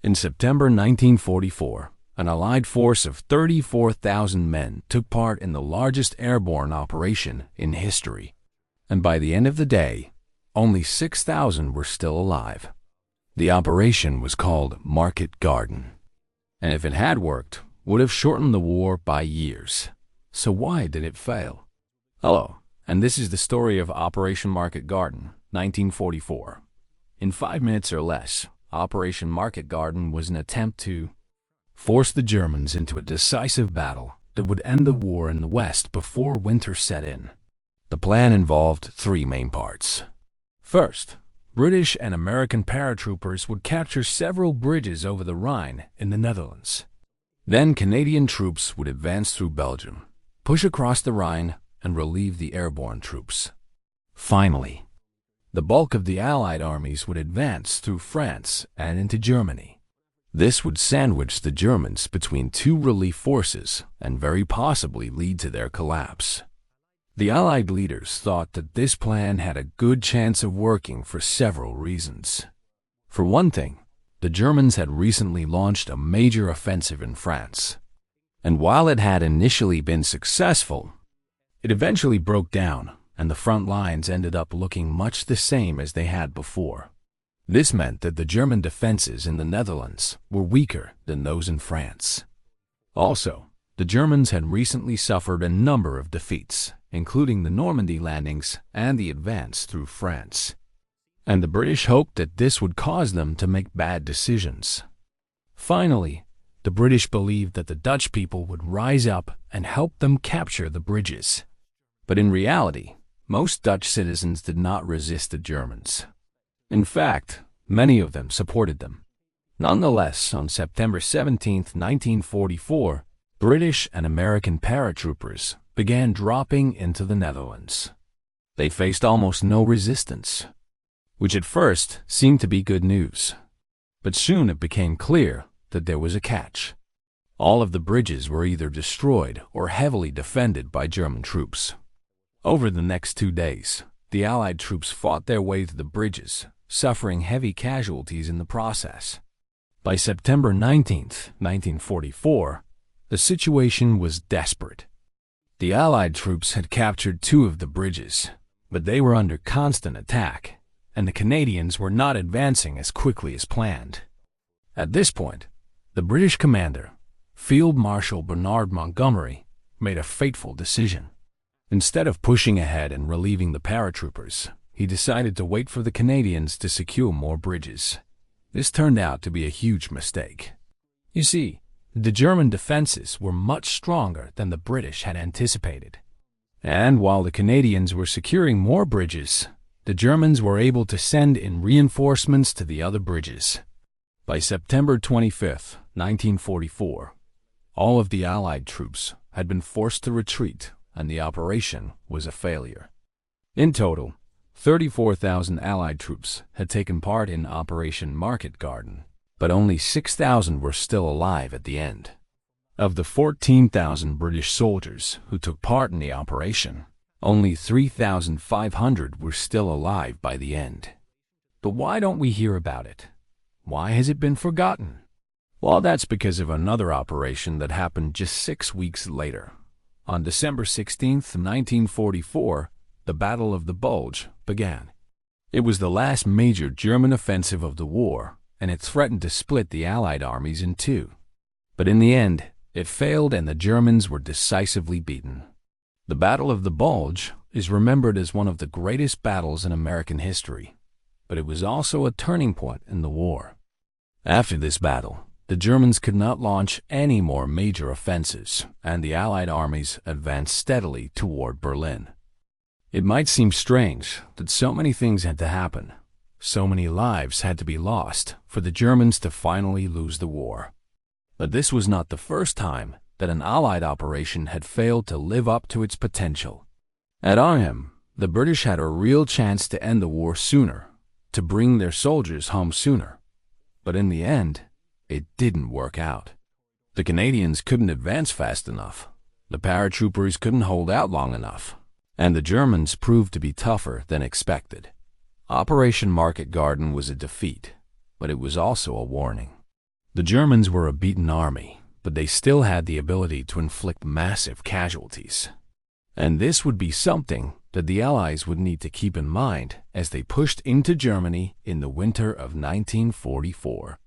In September 1944, an Allied force of 34,000 men took part in the largest airborne operation in history. And by the end of the day, only 6,000 were still alive. The operation was called Market Garden, and if it had worked, would have shortened the war by years. So why did it fail? Hello, and this is the story of Operation Market Garden, 1944. In 5 minutes or less, Operation Market Garden was an attempt to force the Germans into a decisive battle that would end the war in the West before winter set in. The plan involved 3 main parts. First, British and American paratroopers would capture several bridges over the Rhine in the Netherlands. Then Canadian troops would advance through Belgium, push across the Rhine, and relieve the airborne troops. Finally, the bulk of the Allied armies would advance through France and into Germany. This would sandwich the Germans between 2 relief forces and very possibly lead to their collapse. The Allied leaders thought that this plan had a good chance of working for several reasons. For one thing, the Germans had recently launched a major offensive in France, and while it had initially been successful, it eventually broke down, and the front lines ended up looking much the same as they had before. This meant that the German defenses in the Netherlands were weaker than those in France. Also, the Germans had recently suffered a number of defeats, including the Normandy landings and the advance through France. And the British hoped that this would cause them to make bad decisions. Finally, the British believed that the Dutch people would rise up and help them capture the bridges. But in reality, most Dutch citizens did not resist the Germans. In fact, many of them supported them. Nonetheless, on September 17, 1944, British and American paratroopers began dropping into the Netherlands. They faced almost no resistance, which at first seemed to be good news. But soon it became clear that there was a catch. All of the bridges were either destroyed or heavily defended by German troops. Over the next 2 days, the Allied troops fought their way to the bridges, suffering heavy casualties in the process. By September 19, 1944, the situation was desperate. The Allied troops had captured 2 of the bridges, but they were under constant attack, and the Canadians were not advancing as quickly as planned. At this point, the British commander, Field Marshal Bernard Montgomery, made a fateful decision. Instead of pushing ahead and relieving the paratroopers, he decided to wait for the Canadians to secure more bridges. This turned out to be a huge mistake. You see, the German defenses were much stronger than the British had anticipated. And while the Canadians were securing more bridges, the Germans were able to send in reinforcements to the other bridges. By September 25, 1944, all of the Allied troops had been forced to retreat, and the operation was a failure. In total, 34,000 Allied troops had taken part in Operation Market Garden, but only 6,000 were still alive at the end. Of the 14,000 British soldiers who took part in the operation, only 3,500 were still alive by the end. But why don't we hear about it? Why has it been forgotten? Well, that's because of another operation that happened just 6 weeks later. On December 16, 1944, the Battle of the Bulge began. It was the last major German offensive of the war, and it threatened to split the Allied armies in 2. But in the end, it failed and the Germans were decisively beaten. The Battle of the Bulge is remembered as one of the greatest battles in American history, but it was also a turning point in the war. After this battle, the Germans could not launch any more major offensives, and the Allied armies advanced steadily toward Berlin. It might seem strange that so many things had to happen, so many lives had to be lost for the Germans to finally lose the war. But this was not the first time that an Allied operation had failed to live up to its potential. At Arnhem, the British had a real chance to end the war sooner, to bring their soldiers home sooner. But in the end, it didn't work out. The Canadians couldn't advance fast enough, the paratroopers couldn't hold out long enough, and the Germans proved to be tougher than expected. Operation Market Garden was a defeat, but it was also a warning. The Germans were a beaten army, but they still had the ability to inflict massive casualties. And this would be something that the Allies would need to keep in mind as they pushed into Germany in the winter of 1944.